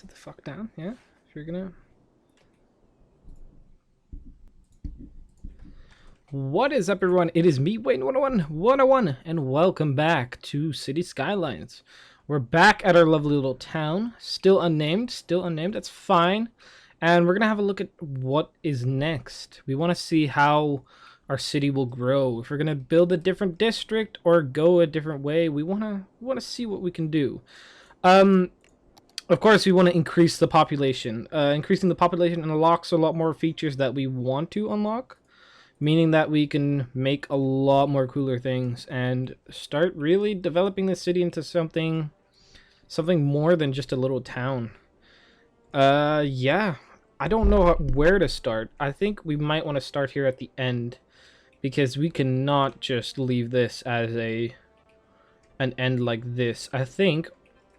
sit the fuck down, yeah? If you're gonna... What is up, everyone? It is me, Wayne 101, and welcome back to City Skylines. We're back at our lovely little town, still unnamed, that's fine. And we're gonna have a look at what is next. We want to see how our city will grow. If we're gonna build a different district or go a different way, we wanna see what we can do. Of course, we want to increase the population. Increasing the population unlocks a lot more features that we want to unlock, meaning that we can make a lot more cooler things and start really developing the city into something more than just a little town. Yeah, I don't know where to start. I think we might want to start here at the end, because we cannot just leave this as an end like this. I think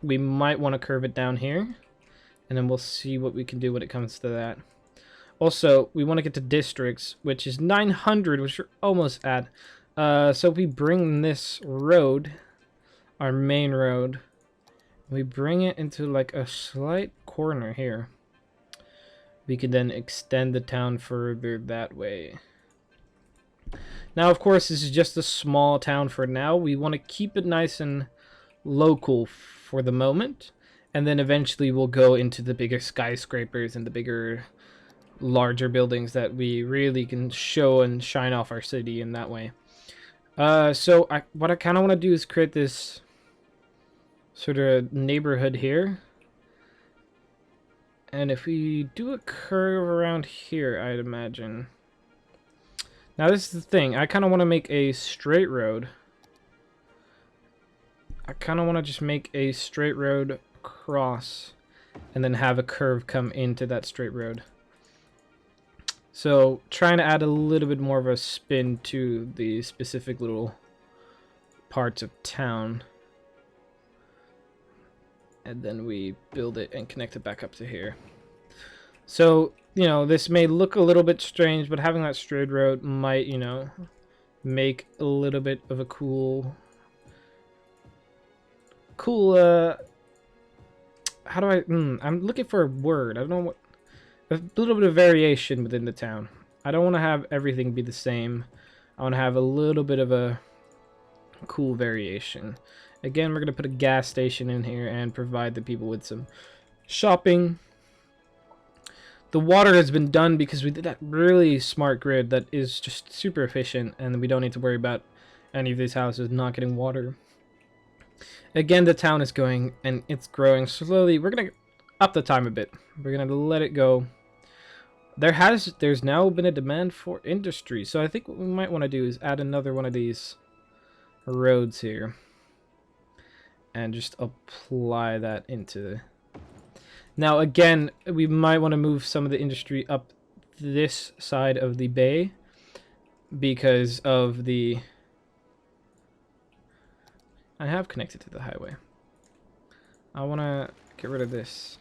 we might want to curve it down here, and then we'll see what we can do when it comes to that. Also, we want to get to districts, which is 900, which we're almost at. So if we bring this road, our main road, we bring it into like a slight corner here, we can then extend the town further that way. Now, of course, this is just a small town for now. We want to keep it nice and local for the moment, and then eventually we'll go into the bigger skyscrapers and the bigger, larger buildings that we really can show and shine off our city in that way. So what I kind of want to do is create this sort of neighborhood here, and if we do a curve around here, I'd imagine. Now this is the thing, I kind of want to make a straight road. I kind of want to just make a straight road across and then have a curve come into that straight road. So trying to add a little bit more of a spin to the specific little parts of town. And then we build it and connect it back up to here. So, you know, this may look a little bit strange, but having that straight road might, you know, make a little bit of a cool, how do I'm looking for a word. I don't know what, a little bit of variation within the town. I don't want to have everything be the same. I want to have a little bit of a cool variation. Again, we're going to put a gas station in here and provide the people with some shopping. The water has been done because we did that really smart grid that is just super efficient, and we don't need to worry about any of these houses not getting water. Again, the town is going, and it's growing slowly. We're going to up the time a bit. We're going to let it go. There's now been a demand for industry, so I think what we might want to do is add another one of these roads here and just apply that into. Now again, we might want to move some of the industry up this side of the bay because of the, I have connected to the highway. I want to get rid of this.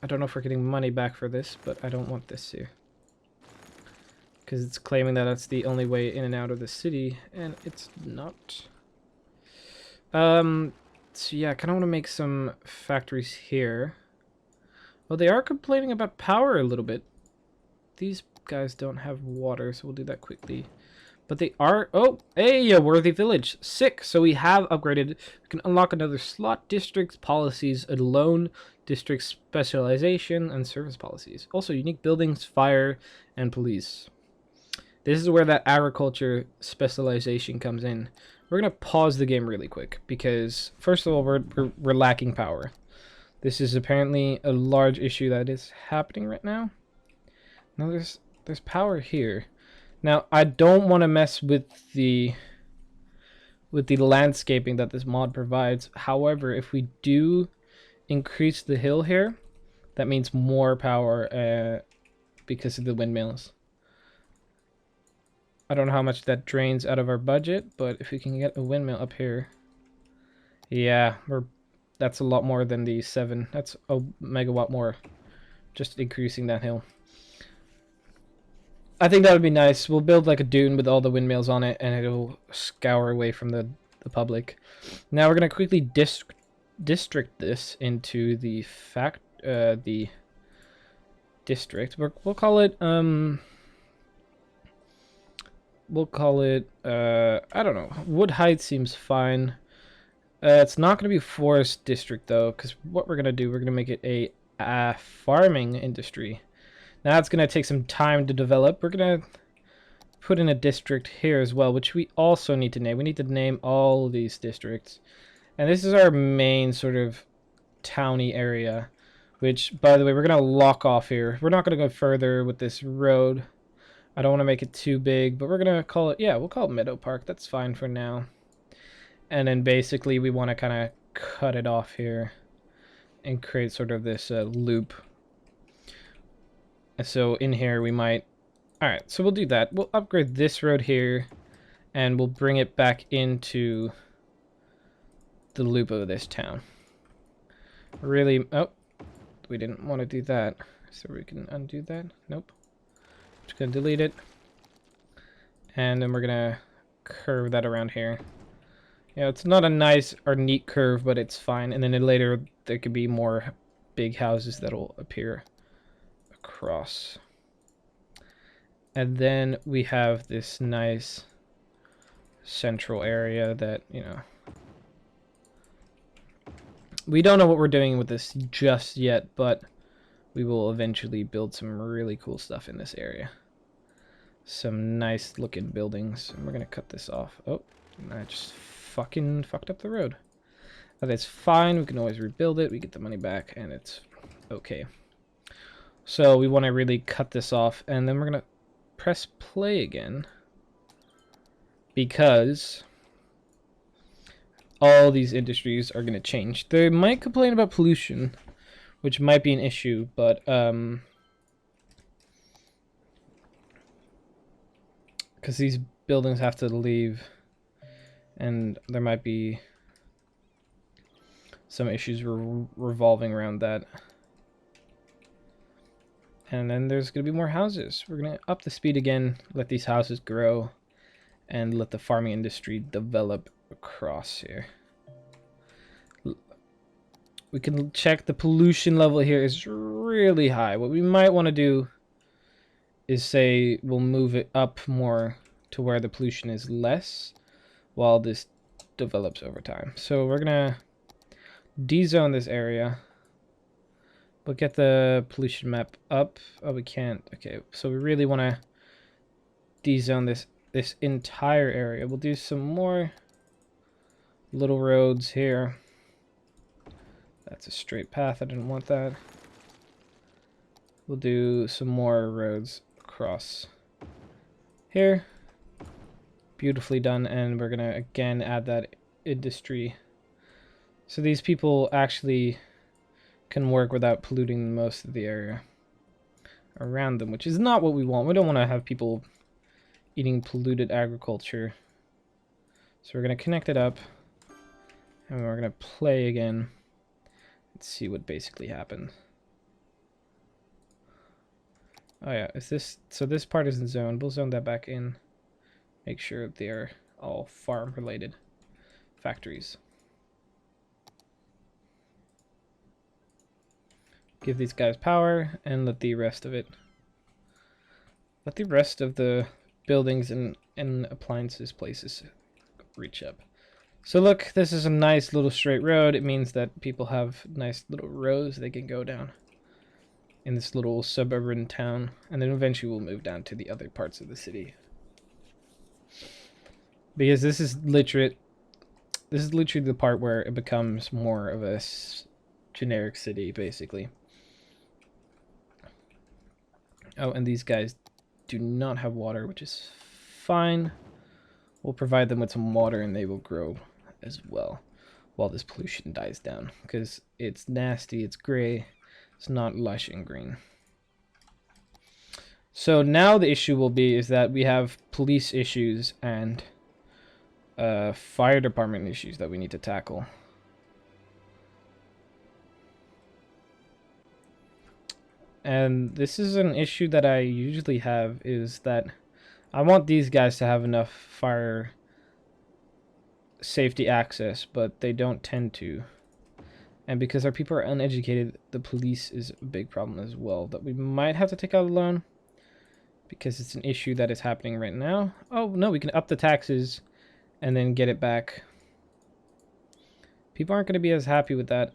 I don't know if we're getting money back for this, but I don't want this here, because it's claiming that that's the only way in and out of the city, and it's not. So yeah, I kind of want to make some factories here. Well, they are complaining about power a little bit. These guys don't have water, so we'll do that quickly. But they are... Oh, hey, a worthy village. Sick. So we have upgraded. We can unlock another slot, districts, policies, a loan, district specialization, and service policies. Also, unique buildings, fire, and police. This is where that agriculture specialization comes in. We're going to pause the game really quick because, first of all, we're lacking power. This is apparently a large issue that is happening right now. Now, there's power here. Now, I don't want to mess with the landscaping that this mod provides. However, if we do increase the hill here, that means more power because of the windmills. I don't know how much that drains out of our budget, but if we can get a windmill up here, yeah, that's a lot more than the 7. That's a megawatt more, just increasing that hill. I think that would be nice. We'll build like a dune with all the windmills on it, and it'll scour away from the public. Now we're gonna quickly district this into the the district. We'll call it I don't know. Wood Heights seems fine. It's not going to be forest district though, because what we're going to do, we're going to make it a farming industry. Now it's going to take some time to develop. We're going to put in a district here as well, which we also need to name. We need to name all these districts. And this is our main sort of towny area, which, by the way, we're going to lock off here. We're not going to go further with this road. I don't want to make it too big, but we're going to call it, yeah, we'll call it Meadow Park. That's fine for now. And then basically we want to kind of cut it off here and create sort of this loop. So in here we might... Alright, so we'll do that. We'll upgrade this road here, and we'll bring it back into the loop of this town. Really... Oh, we didn't want to do that. So we can undo that. Nope. Just going to delete it. And then we're going to curve that around here. Yeah, it's not a nice or neat curve, but it's fine. And then later there could be more big houses that'll appear across. And then we have this nice central area that, you know, we don't know what we're doing with this just yet, but we will eventually build some really cool stuff in this area. Some nice looking buildings. And we're going to cut this off. Oh, I just fucking fucked up the road. But it's fine. We can always rebuild it. We get the money back, and it's okay. So we want to really cut this off, and then we're going to press play again, because all these industries are going to change. They might complain about pollution, which might be an issue, but because these buildings have to leave, and there might be some issues revolving around that. And then there's going to be more houses. We're going to up the speed again, let these houses grow, and let the farming industry develop across here. We can check the pollution level here is really high. What we might want to do is say we'll move it up more to where the pollution is less while this develops over time. So we're going to de-zone this area. We'll get the pollution map up. Oh, we can't. Okay, so we really want to de-zone this entire area. We'll do some more little roads here. That's a straight path. I didn't want that. We'll do some more roads across here. Beautifully done. And we're going to, again, add that industry. So these people actually can work without polluting most of the area around them, which is not what we want. We don't want to have people eating polluted agriculture. So we're going to connect it up, and we're going to play again. Let's see what basically happened. Oh yeah, is this... So this part isn't zoned. We'll zone that back in. Make sure they're all farm-related factories. Give these guys power, and let the rest of it... Let the rest of the buildings and appliances places reach up. So look, this is a nice little straight road. It means that people have nice little rows they can go down in this little suburban town, and then eventually we'll move down to the other parts of the city. Because this is literally the part where it becomes more of a generic city, basically. Oh, and these guys do not have water, which is fine. We'll provide them with some water, and they will grow as well while this pollution dies down, because it's nasty, it's gray, it's not lush and green. So now the issue will be is that we have police issues and fire department issues that we need to tackle. And this is an issue that I usually have, is that I want these guys to have enough fire safety access, but they don't tend to. And because our people are uneducated, the police is a big problem as well that we might have to take out a loan, because it's an issue that is happening right now. Oh, no, we can up the taxes and then get it back. People aren't going to be as happy with that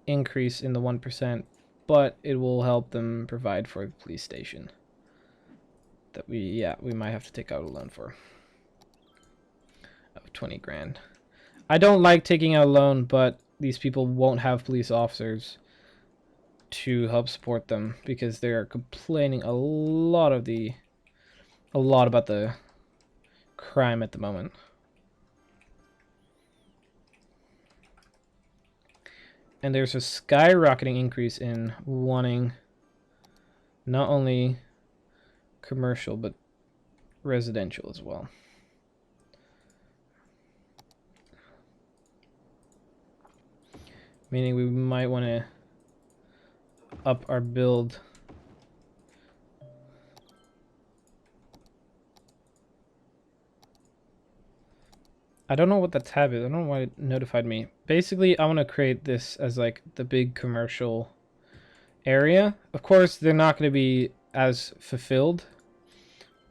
increase in the 1%, but it will help them provide for the police station that we might have to take out a loan for of 20 grand. I don't like taking out a loan, but these people won't have police officers to help support them because they are complaining a lot about the crime at the moment. And there's a skyrocketing increase in wanting not only commercial but residential as well. Meaning we might want to up our build. I don't know what the tab is. I don't know why it notified me. Basically, I want to create this as like the big commercial area. Of course, they're not going to be as fulfilled,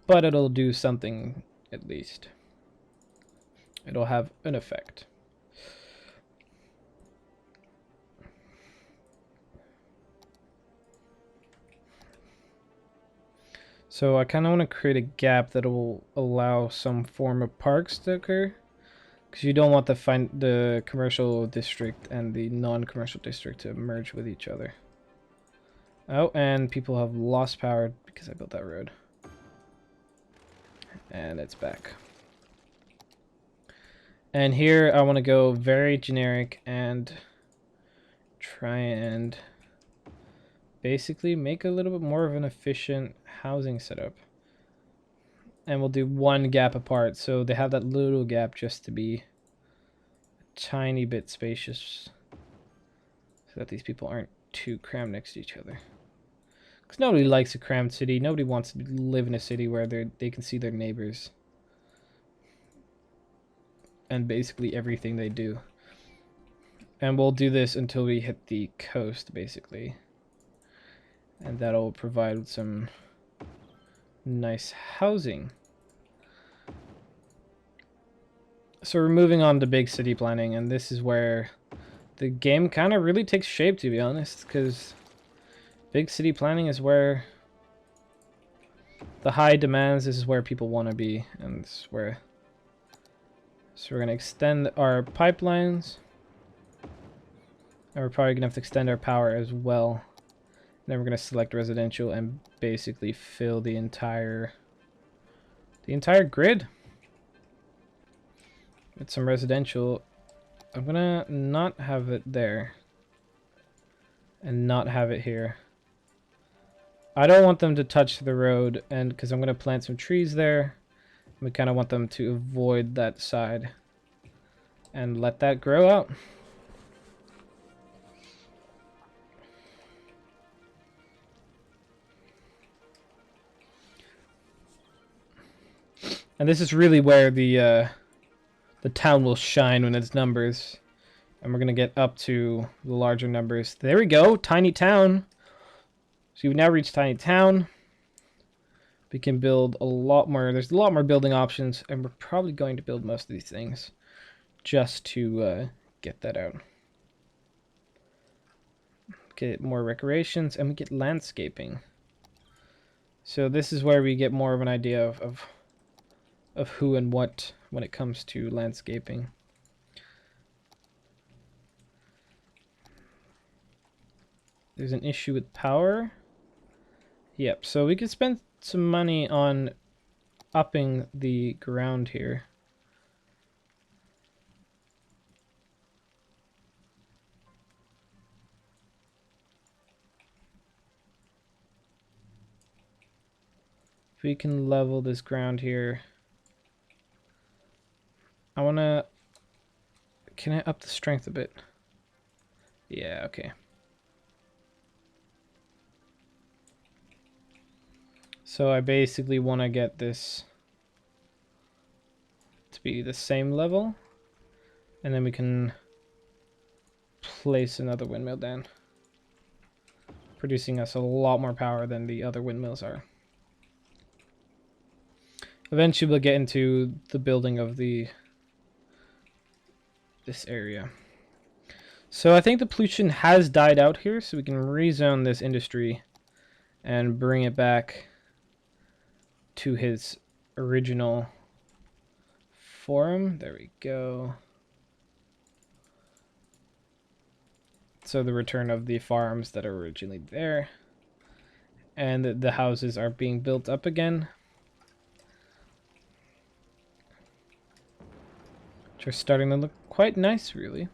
but it'll do something at least. It'll have an effect. So I kind of want to create a gap that will allow some form of parks to occur. Because you don't want the commercial district and the non-commercial district to merge with each other. Oh, and people have lost power because I built that road. And it's back. And here I want to go very generic and try and basically make a little bit more of an efficient housing setup. And we'll do one gap apart, so they have that little gap just to be a tiny bit spacious, so that these people aren't too crammed next to each other. Because nobody likes a crammed city. Nobody wants to live in a city where they can see their neighbors and basically everything they do. And we'll do this until we hit the coast, basically. And that'll provide some nice housing. So we're moving on to big city planning, and this is where the game kind of really takes shape, to be honest, because big city planning is where the high demands, this is where people want to be, and this is where... So we're going to extend our pipelines, and we're probably going to have to extend our power as well. Then we're going to select residential and basically fill the entire grid with some residential. I'm going to not have it there and not have it here. I don't want them to touch the road, and because I'm going to plant some trees there. We kind of want them to avoid that side and let that grow out. And this is really where the town will shine when it's numbers. And we're going to get up to the larger numbers. There we go, tiny town. So we've now reached tiny town. We can build a lot more. There's a lot more building options, and we're probably going to build most of these things just to get that out. Get more recreations, and we get landscaping. So this is where we get more of an idea of who and what when it comes to landscaping. There's an issue with power. Yep, so we could spend some money on upping the ground here. If we can level this ground here. I want to... Can I up the strength a bit? Yeah, okay. So I basically want to get this to be the same level. And then we can place another windmill down, producing us a lot more power than the other windmills are. Eventually we'll get into the building of this area. So I think the pollution has died out here, so we can rezone this industry and bring it back to his original form. There we go. So the return of the farms that are originally there. And the houses are being built up again, which are starting to look quite nice, really.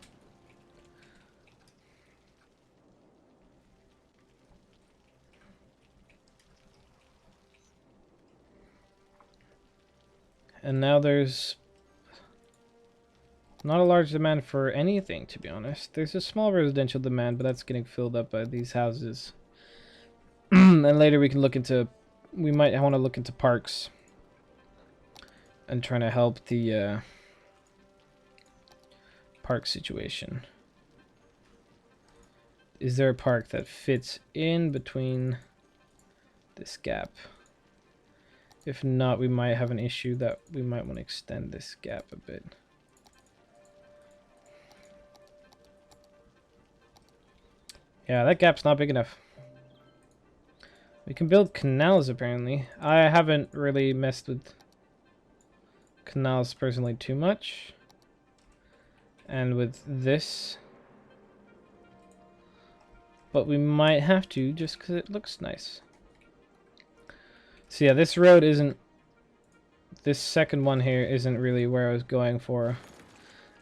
And now there's not a large demand for anything, to be honest. There's a small residential demand, but that's getting filled up by these houses. And later we can look into, we might want to look into parks and trying to help the park situation. Is there a park that fits in between this gap? If not, we might have an issue that we might want to extend this gap a bit. Yeah, that gap's not big enough. We can build canals, apparently. I haven't really messed with canals personally too much. And with this. But we might have to, just because it looks nice. So yeah, this road isn't... This second one here isn't really where I was going for.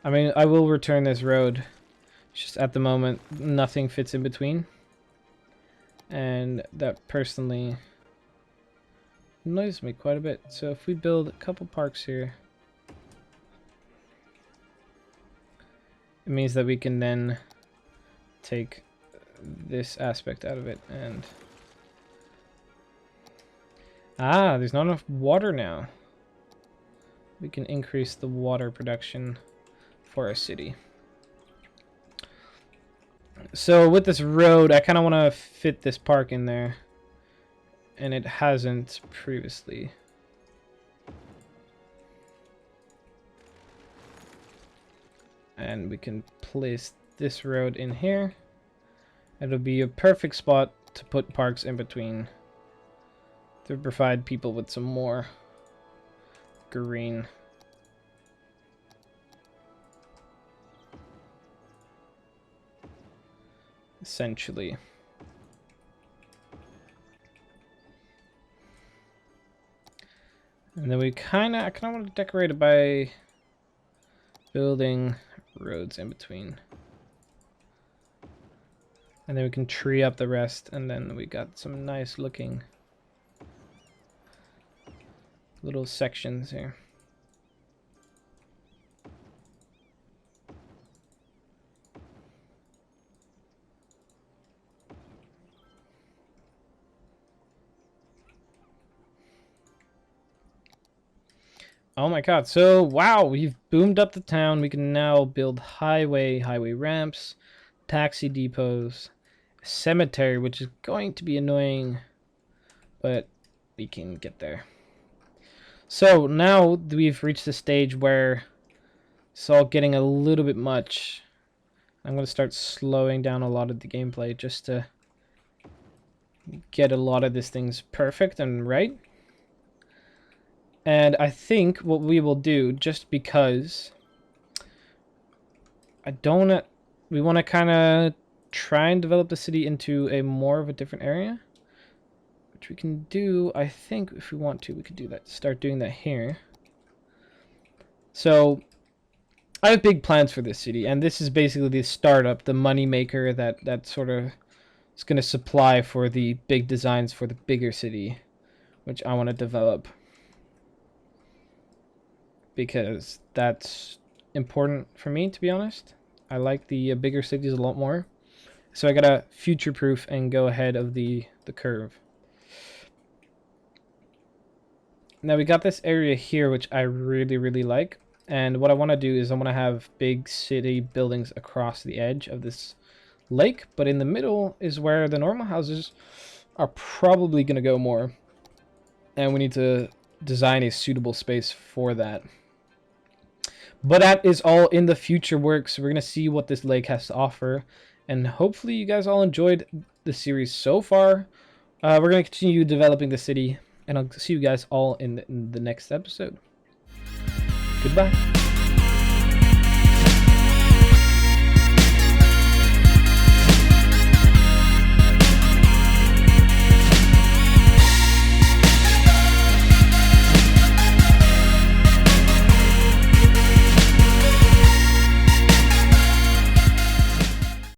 I mean, I will return this road. It's just at the moment, nothing fits in between. And that personally annoys me quite a bit. So if we build a couple parks here, it means that we can then take this aspect out of it. And there's not enough water now. We can increase the water production for our city. So with this road, I kind of want to fit this park in there, and it hasn't previously. And we can place this road in here. It'll be a perfect spot to put parks in between to provide people with some more green. Essentially. And then I kind of want to decorate it by building roads in between. And then we can tree up the rest, and then we got some nice looking little sections here. Oh my god, so wow, we've boomed up the town. We can now build highway ramps, taxi depots, cemetery, which is going to be annoying, but we can get there. So now we've reached the stage where it's all getting a little bit much. I'm going to start slowing down a lot of the gameplay just to get a lot of these things perfect and right. And I think what we will do, just because we want to kind of try and develop the city into a more of a different area, which we can do. I think if we want to, we could do that. Start doing that here. So I have big plans for this city, and this is basically the startup, the money maker that sort of is going to supply for the big designs for the bigger city, which I want to develop. Because that's important for me, to be honest. I like the bigger cities a lot more. So I gotta future-proof and go ahead of the curve. Now we got this area here, which I really, really like. And what I want to do is I want to have big city buildings across the edge of this lake, but in the middle is where the normal houses are probably going to go more. And we need to design a suitable space for that. But that is all in the future work, so we're going to see what this lake has to offer. And hopefully you guys all enjoyed the series so far. We're going to continue developing the city, and I'll see you guys all in the next episode. Goodbye.